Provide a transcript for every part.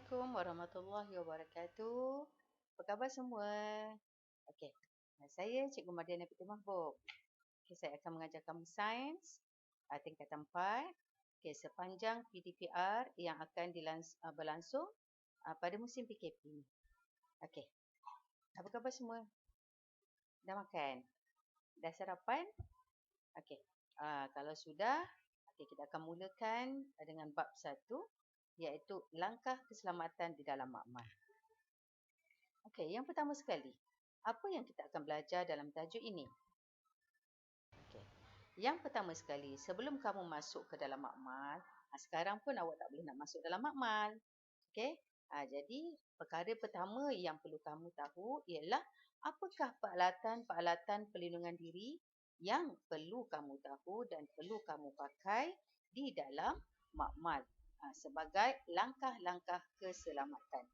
Assalamualaikum warahmatullahi wabarakatuh. Apa khabar semua? Okey. Saya Cikgu Mardiana Piti Mahbub. Saya akan mengajar kamu sains tingkatan 4. Sepanjang PDPR yang akan berlangsung pada musim PKP. Okey. Apa khabar semua? Dah makan? Dah sarapan? Okey. Kalau sudah, kita akan mulakan dengan bab 1, iaitu langkah keselamatan di dalam makmal. Okey, yang pertama sekali, apa yang kita akan belajar dalam tajuk ini? Okey. Yang pertama sekali, sebelum kamu masuk ke dalam makmal, sekarang pun awak tak boleh nak masuk dalam makmal. Okey? Jadi, perkara pertama yang perlu kamu tahu ialah apakah peralatan perlindungan diri yang perlu kamu tahu dan perlu kamu pakai di dalam makmal sebagai langkah-langkah keselamatan.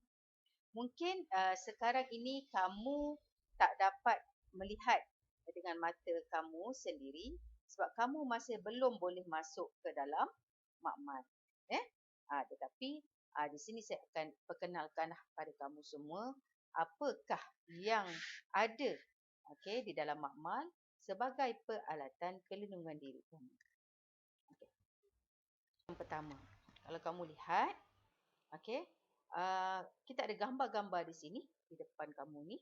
Mungkin sekarang ini kamu tak dapat melihat dengan mata kamu sendiri sebab kamu masih belum boleh masuk ke dalam makmal. Tetapi di sini saya akan perkenalkan pada kamu semua apakah yang ada di dalam makmal sebagai peralatan perlindungan diri kamu. Yang pertama, kalau kamu lihat, kita ada gambar-gambar di sini di depan kamu ni.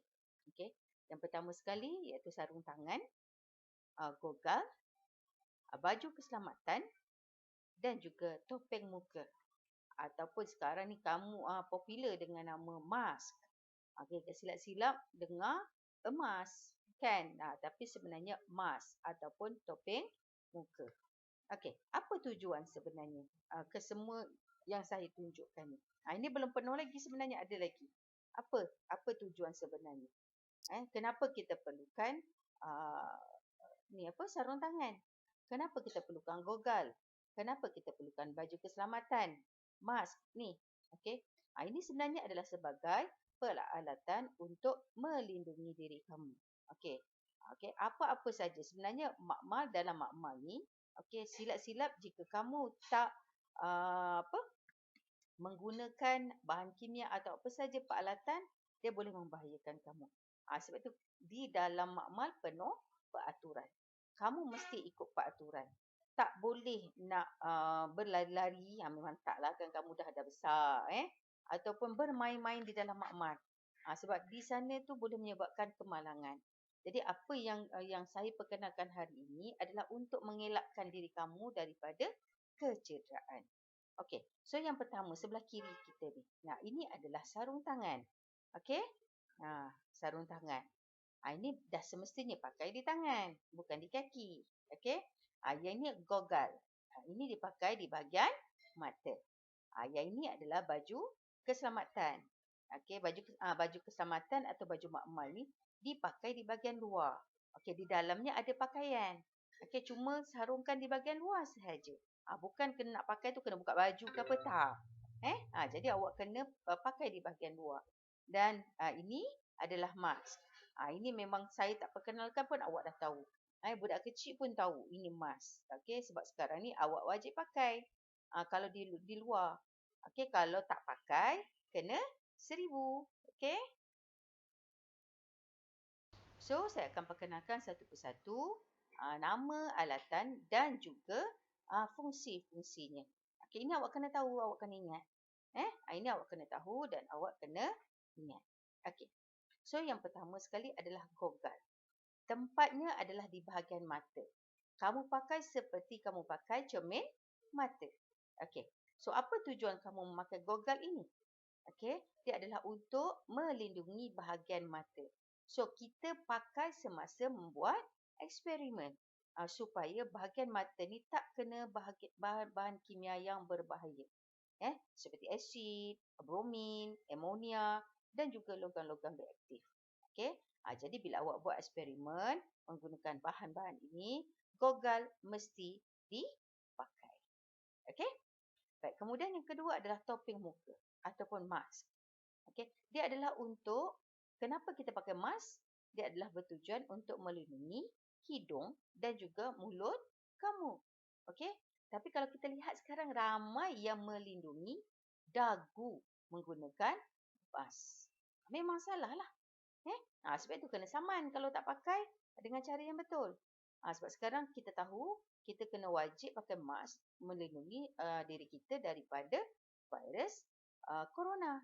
Yang pertama sekali iaitu sarung tangan, goggle, baju keselamatan dan juga topeng muka. Ataupun sekarang ni kamu popular dengan nama mask. Silap-silap dengar emas, kan? Tapi sebenarnya mask ataupun topeng muka. Apa tujuan sebenarnya kesemua yang saya tunjukkan ni? Ini belum penuh lagi, sebenarnya ada lagi. Apa tujuan sebenarnya? Kenapa kita perlukan sarung tangan? Kenapa kita perlukan goggle? Kenapa kita perlukan baju keselamatan? Mask ni. Ini sebenarnya adalah sebagai peralatan untuk melindungi diri kamu. Apa-apa saja sebenarnya dalam makmal ni, silap-silap jika kamu tak menggunakan bahan kimia atau apa saja peralatan, dia boleh membahayakan kamu. Sebab itu di dalam makmal penuh peraturan. Kamu mesti ikut peraturan. Tak boleh nak berlari-lari, memang taklah kan kamu dah besar ataupun bermain-main di dalam makmal. Sebab di sana tu boleh menyebabkan kemalangan. Jadi apa yang saya perkenalkan hari ini adalah untuk mengelakkan diri kamu daripada kecederaan. So yang pertama sebelah kiri kita ni. Ini adalah sarung tangan. Sarung tangan. Ini dah semestinya pakai di tangan, bukan di kaki. Yang ini goggle. Ini dipakai di bahagian mata. Yang ini adalah baju keselamatan. Baju keselamatan atau baju makmal ni dipakai di bahagian luar. Di dalamnya ada pakaian. Cuma sarungkan di bahagian luar sahaja. Bukan kena nak pakai tu kena buka baju ke apa, tak. Jadi awak kena pakai di bahagian luar. Dan ini adalah mask. Ini memang saya tak perkenalkan pun awak dah tahu. Budak kecil pun tahu ini mask. Sebab sekarang ni awak wajib pakai. Kalau di luar. Kalau tak pakai, kena 1,000. So, saya akan perkenalkan satu persatu nama alatan dan juga fungsi-fungsinya. Ini awak kena tahu, awak kena ingat. Ini awak kena tahu dan awak kena ingat. So, yang pertama sekali adalah goggle. Tempatnya adalah di bahagian mata. Kamu pakai seperti kamu pakai cermin mata. So, apa tujuan kamu memakai goggle ini? Dia adalah untuk melindungi bahagian mata. So, kita pakai semasa membuat eksperimen supaya bahagian mata ni tak kena bahan-bahan kimia yang berbahaya. Seperti asid, bromin, amonia dan juga logam-logam reaktif. Jadi bila awak buat eksperimen menggunakan bahan-bahan ini, goggle mesti dipakai. Baik, kemudian yang kedua adalah topeng muka ataupun mask. Dia adalah untuk, kenapa kita pakai mask? Dia adalah bertujuan untuk melindungi hidung dan juga mulut kamu. Tapi kalau kita lihat sekarang ramai yang melindungi dagu menggunakan bas. Memang salah lah. Sebab itu kena saman kalau tak pakai dengan cara yang betul. Sebab sekarang kita tahu kita kena wajib pakai mask melindungi diri kita daripada virus corona.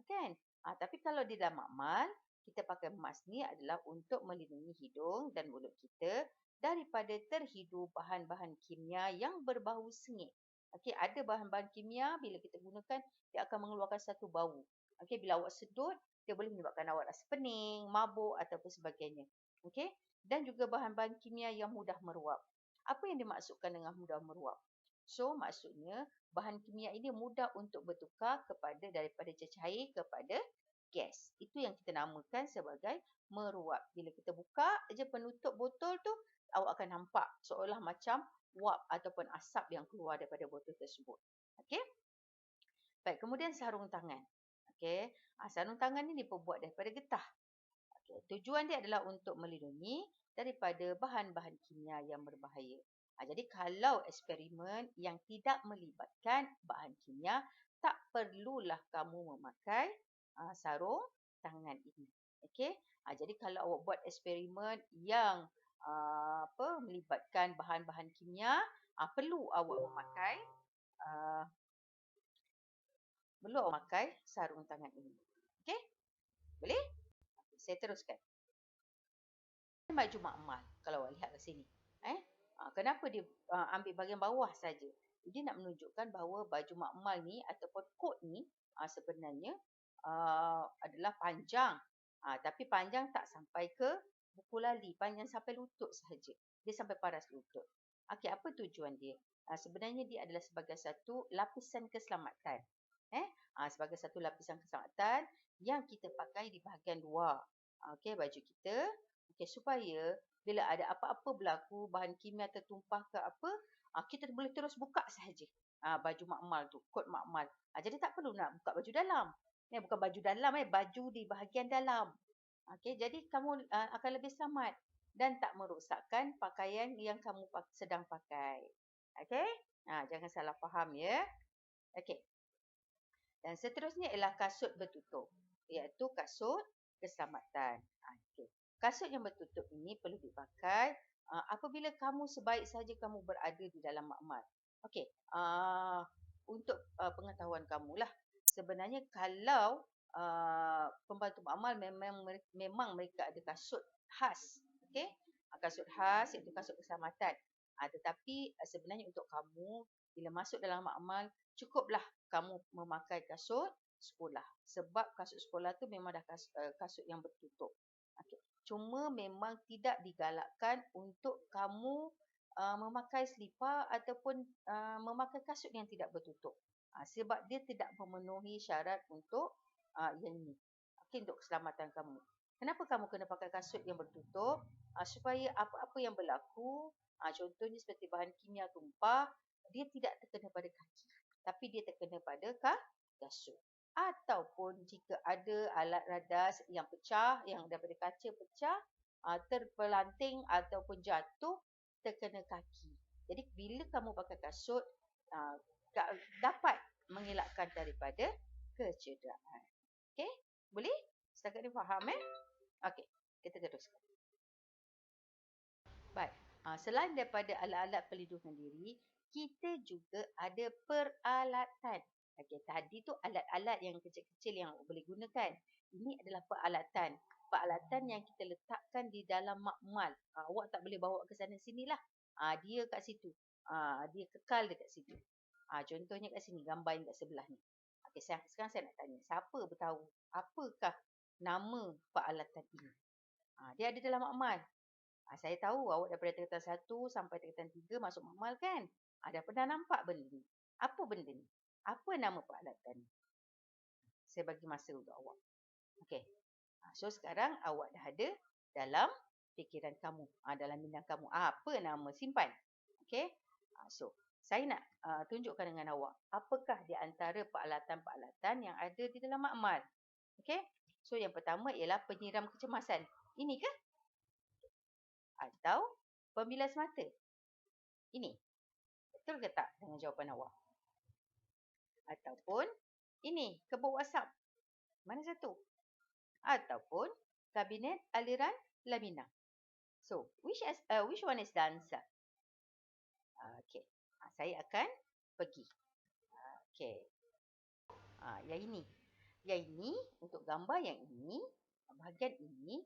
Kan? Tapi kalau di dalam makmal, kita pakai mask ni adalah untuk melindungi hidung dan mulut kita daripada terhidu bahan-bahan kimia yang berbau sengit. Okey, ada bahan-bahan kimia bila kita gunakan dia akan mengeluarkan satu bau. Okey, bila awak sedut dia boleh menyebabkan awak rasa pening, mabuk ataupun sebagainya. Okey? Dan juga bahan-bahan kimia yang mudah meruap. Apa yang dimaksudkan dengan mudah meruap? So, maksudnya bahan kimia ini mudah untuk bertukar daripada cecair kepada gas. Itu yang kita namakan sebagai meruap. Bila kita buka je penutup botol tu, awak akan nampak seolah macam wap ataupun asap yang keluar daripada botol tersebut. Okey? Baik, kemudian sarung tangan. Okey, sarung tangan ni diperbuat daripada getah. Okey, tujuan dia adalah untuk melindungi daripada bahan-bahan kimia yang berbahaya. Jadi kalau eksperimen yang tidak melibatkan bahan kimia, tak perlulah kamu memakai sarung tangan ini. Okey, jadi kalau awak buat eksperimen yang melibatkan bahan-bahan kimia, perlu awak memakai sarung tangan ini. Okey? Boleh? Saya teruskan. Baju makmal kalau awak lihat ke sini. Kenapa dia ambil bahagian bawah saja? Dia nak menunjukkan bahawa baju makmal ni ataupun kot ni sebenarnya adalah panjang. Tapi panjang tak sampai ke buku lali. Panjang sampai lutut sahaja. Dia sampai paras lutut. Okey, apa tujuan dia? Sebenarnya dia adalah sebagai satu lapisan keselamatan. Sebagai satu lapisan keselamatan yang kita pakai di bahagian luar. Okey, baju kita. Okey, supaya bila ada apa-apa berlaku, bahan kimia tertumpah ke apa, kita boleh terus buka sahaja baju makmal tu, kot makmal. Jadi tak perlu nak buka baju dalam. Bukan baju dalam, baju di bahagian dalam. Okey, jadi kamu akan lebih selamat dan tak merosakkan pakaian yang kamu sedang pakai. Okey? Jangan salah faham ya. Okey. Dan seterusnya ialah kasut bertutup, iaitu kasut keselamatan. Okey. Kasut yang bertutup ini perlu dipakai apabila kamu sebaik saja kamu berada di dalam makmal. Okey. Untuk pengetahuan kamulah, sebenarnya kalau pembantu makmal memang mereka ada kasut khas. Okey. Kasut khas iaitu kasut keselamatan. Tetapi sebenarnya untuk kamu bila masuk dalam makmal, cukuplah kamu memakai kasut sekolah. Sebab kasut sekolah tu memang dah kasut yang bertutup. Okay. Cuma memang tidak digalakkan untuk kamu memakai selipar ataupun memakai kasut yang tidak bertutup. Sebab dia tidak memenuhi syarat untuk yang ini. Okay, untuk keselamatan kamu. Kenapa kamu kena pakai kasut yang bertutup? Supaya apa-apa yang berlaku, contohnya seperti bahan kimia tumpah, dia tidak terkena pada kaki, tapi dia terkena pada kasut. Ataupun jika ada alat radas yang pecah, yang daripada kaca pecah, terpelanting ataupun jatuh, terkena kaki. Jadi bila kamu pakai kasut, dapat mengelakkan daripada kecederaan. Okey? Boleh? Setakat ni faham Okey, kita teruskan. Baik. Selain daripada alat-alat perlindungan diri, kita juga ada peralatan. Okey, tadi tu alat-alat yang kecil-kecil yang boleh gunakan. Ini adalah peralatan. Peralatan yang kita letakkan di dalam makmal. Awak tak boleh bawa ke sana sinilah. Dia kat situ. Dia kekal dekat situ. Contohnya kat sini, gambar yang kat sebelah ni. Okey, sekarang saya nak tanya, siapa bertahu apakah nama peralatan ini? Dia ada dalam makmal. Saya tahu awak daripada tingkatan 1 sampai tingkatan 3 masuk makmal kan? Dah pernah nampak benda ni. Apa benda ni? Apa nama peralatan ni? Saya bagi masa untuk awak. Okey. So sekarang awak dah ada dalam fikiran kamu. Dalam minda kamu. Apa nama? Simpan. Okey. So saya nak tunjukkan dengan awak. Apakah di antara peralatan-peralatan yang ada di dalam makmal? Okey. So yang pertama ialah penyiram kecemasan. Ini ke? Atau pembilas mata. Ini. Betul ke tak dengan jawapan awak? Ataupun Ini, kebok WhatsApp. Mana satu? Ataupun kabinet aliran laminar. So, which one is the answer? Okey. Saya akan pergi. Okey. Yang ini. Yang ini, untuk gambar yang ini, bahagian ini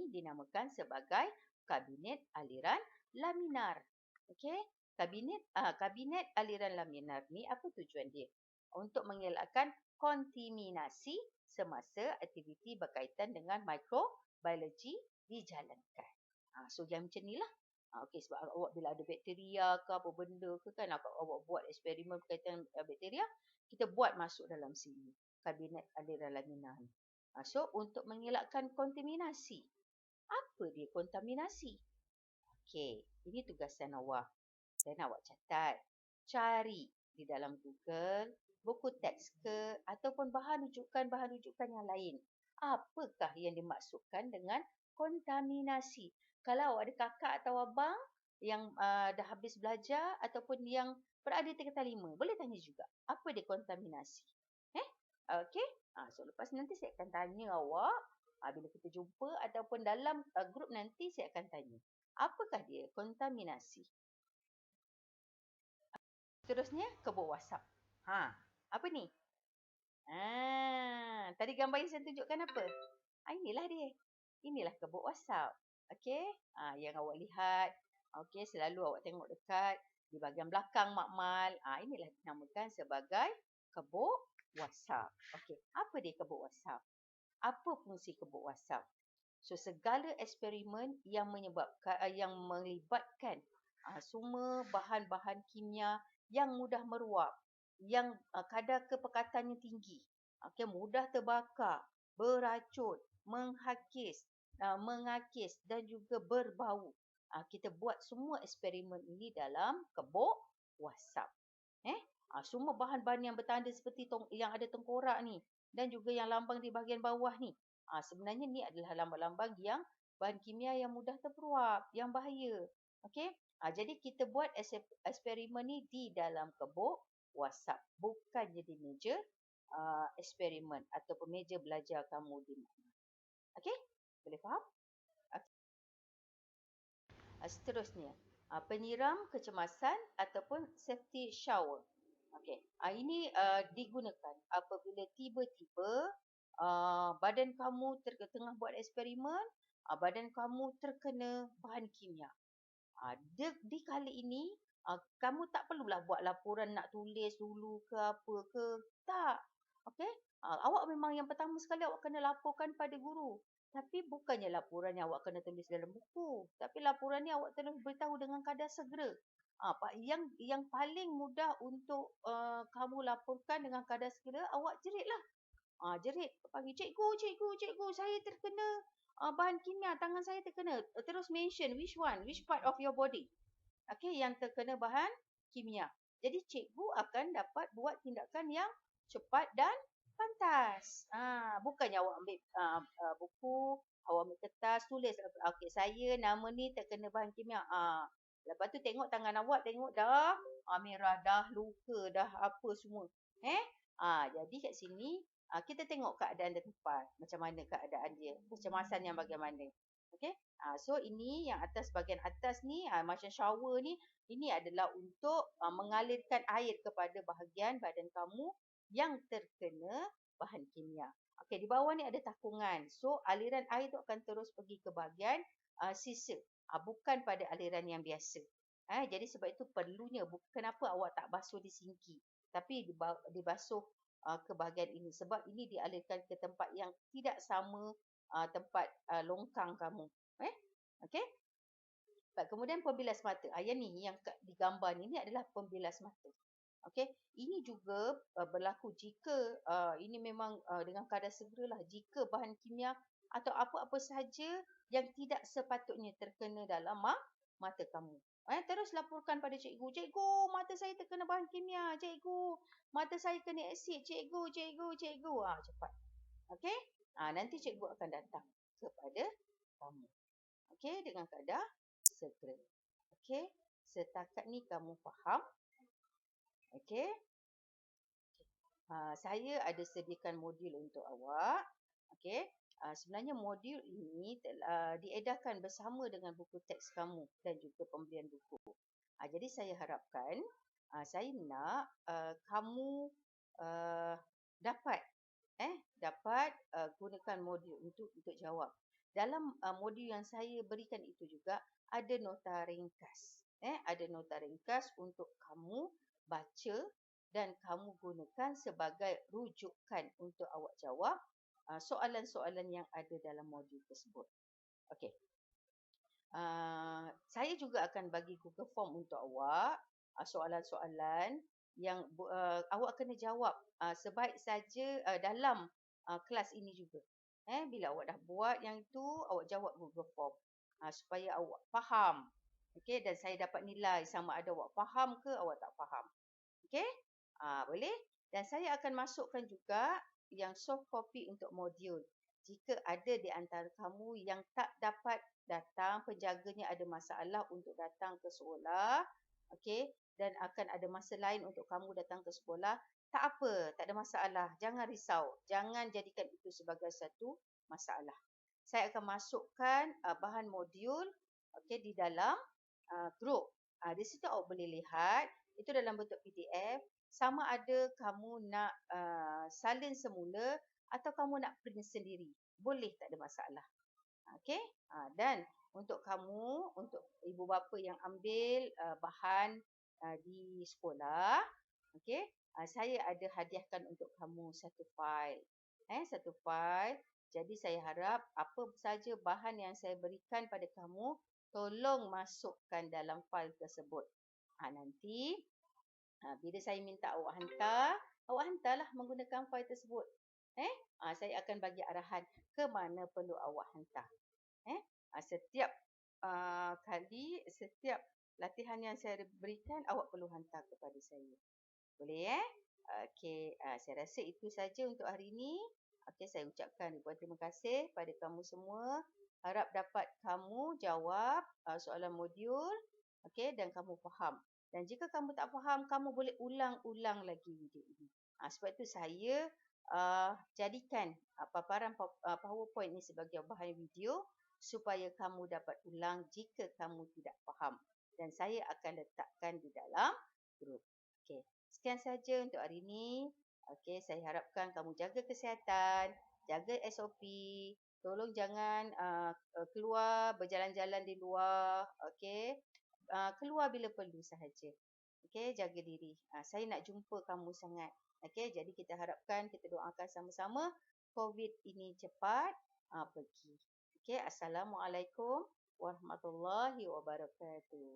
dinamakan sebagai kabinet aliran laminar. Okey. Kabinet aliran laminar ni apa tujuan dia? Untuk mengelakkan kontaminasi semasa aktiviti berkaitan dengan mikrobiologi dijalankan. So yang macam ni lah. Okey, sebab awak bila ada bakteria ke apa benda ke kan, awak buat eksperimen berkaitan bakteria, kita buat masuk dalam sini. Kabinet aliran laminar ni. So untuk mengelakkan kontaminasi. Apa dia kontaminasi? Okey, ini tugasan awak. Dan awak catat. Cari di dalam Google, buku teks ke ataupun bahan rujukan yang lain. Apakah yang dimaksudkan dengan kontaminasi? Kalau awak ada kakak atau abang yang dah habis belajar ataupun yang berada di tingkatan 5, boleh tanya juga. Apa dia kontaminasi? Okey? So lepas nanti saya akan tanya awak, bila kita jumpa ataupun dalam grup nanti saya akan tanya. Apakah dia kontaminasi? Seterusnya, kebok WhatsApp. Apa ni? Tadi gambar yang saya tunjukkan apa? Inilah dia. Inilah kebok WhatsApp. Okey? Yang awak lihat. Okey, selalu awak tengok dekat di bahagian belakang makmal. Inilah dinamakan sebagai kebok WhatsApp. Okey, apa dia kebok WhatsApp? Apa fungsi kebok WhatsApp? So, segala eksperimen yang melibatkan semua bahan-bahan kimia yang mudah meruap, yang kadar kepekatannya tinggi, mudah terbakar, beracun, mengakis dan juga berbau. Kita buat semua eksperimen ini dalam kebok WhatsApp. Semua bahan-bahan yang bertanda seperti yang ada tengkorak ni dan juga yang lambang di bahagian bawah ni. Sebenarnya ni adalah lambang-lambang yang bahan kimia yang mudah terperuap, yang bahaya. Okey? Jadi kita buat eksperimen ni di dalam kebok WhatsApp. Bukannya di meja eksperimen ataupun meja belajar kamu di mana. Okey? Boleh faham? Seterusnya, penyiram kecemasan ataupun safety shower. Okey, ini digunakan apabila tiba-tiba badan kamu tengah buat eksperimen, badan kamu terkena bahan kimia. Di kali ini, kamu tak perlulah buat laporan nak tulis dulu ke apa ke. Tak. Okey? Awak memang yang pertama sekali awak kena laporkan pada guru. Tapi bukannya laporan yang awak kena tulis dalam buku. Tapi laporan ni awak kena beritahu dengan kadar segera. Yang paling mudah untuk kamu laporkan dengan kadar segera, awak jeritlah. Jerit. Panggil, cikgu, saya terkena bahan kimia, tangan saya terkena. Terus mention which part of your body. Okey, yang terkena bahan kimia. Jadi cikgu akan dapat buat tindakan yang cepat dan pantas. Bukannya awak ambil buku, awak ambil kertas, tulis. Okey, saya nama ni terkena bahan kimia. Lepas tu tengok tangan awak, tengok dah merah, dah luka, dah apa semua. Jadi kat sini kita tengok keadaan di tempat. Macam mana keadaan dia. Kecemasan yang bagaimana. Okey. So ini yang bahagian atas ni, macam shower ni, ini adalah untuk mengalirkan air kepada bahagian badan kamu yang terkena bahan kimia. Okey, di bawah ni ada takungan. So aliran air tu akan terus pergi ke bahagian sisa. Bukan pada aliran yang biasa. Jadi sebab itu perlunya, kenapa awak tak basuh di sinki, tapi dibasuh ke bahagian ini. Sebab ini dialirkan ke tempat yang tidak sama tempat longkang kamu. Okey. Kemudian pembilas mata. Yang ni yang digambar ni adalah pembilas mata. Okey. Ini juga berlaku jika ini memang dengan kadar segeralah, jika bahan kimia atau apa-apa sahaja yang tidak sepatutnya terkena dalam mata kamu. Terus laporkan pada cikgu. Cikgu, mata saya terkena bahan kimia. Cikgu, mata saya kena asid. Cikgu. Cepat. Okey? Nanti cikgu akan datang kepada kamu. Okey? Dengan kadar segera. Okey? Setakat ni kamu faham? Okey? Saya ada sediakan modul untuk awak. Okey. Sebenarnya modul ini diedarkan bersama dengan buku teks kamu dan juga pembelian buku. Jadi saya harapkan, saya nak kamu uh, dapat dapat gunakan modul untuk jawab. Dalam modul yang saya berikan itu juga ada nota ringkas. Ada nota ringkas untuk kamu baca dan kamu gunakan sebagai rujukan untuk awak jawab soalan-soalan yang ada dalam modul tersebut. Okey. Saya juga akan bagi Google Form untuk awak, soalan-soalan yang awak kena jawab sebaik saja dalam kelas ini juga. Bila awak dah buat yang itu, awak jawab Google Form supaya awak faham. Okey, dan saya dapat nilai sama ada awak faham ke awak tak faham. Okey? Boleh? Dan saya akan masukkan juga yang soft copy untuk modul. Jika ada di antara kamu yang tak dapat datang, penjaganya ada masalah untuk datang ke sekolah, okey, dan akan ada masa lain untuk kamu datang ke sekolah, tak apa, tak ada masalah. Jangan risau. Jangan jadikan itu sebagai satu masalah. Saya akan masukkan bahan modul okey di dalam group. Di situ awak boleh lihat itu dalam bentuk PDF, sama ada kamu nak salin semula atau kamu nak print sendiri. Boleh, tak ada masalah. Okey? Dan untuk kamu, untuk ibu bapa yang ambil bahan di sekolah, okey, saya ada hadiahkan untuk kamu satu fail. Satu fail. Jadi saya harap apa saja bahan yang saya berikan pada kamu, tolong masukkan dalam fail tersebut. Nanti bila saya minta awak hantarlah menggunakan fail tersebut. Saya akan bagi arahan ke mana perlu awak hantar. Setiap kali, setiap latihan yang saya berikan, awak perlu hantar kepada saya. Boleh Okey, saya rasa itu saja untuk hari ini. Okey, saya ucapkan ribuan terima kasih pada kamu semua. Harap dapat kamu jawab soalan modul, okey, dan kamu faham. Dan jika kamu tak faham, kamu boleh ulang-ulang lagi video ini. Sebab itu saya jadikan paparan PowerPoint ini sebagai bahan video supaya kamu dapat ulang jika kamu tidak faham. Dan saya akan letakkan di dalam grup. Okey. Sekian saja untuk hari ini. Okey, saya harapkan kamu jaga kesihatan, jaga SOP. Tolong jangan keluar berjalan-jalan di luar, okey. Keluar bila perlu sahaja. Okey, jaga diri. Saya nak jumpa kamu sangat. Okey, jadi kita harapkan, kita doakan sama-sama COVID ini cepat pergi. Okey, Assalamualaikum warahmatullahi wabarakatuh.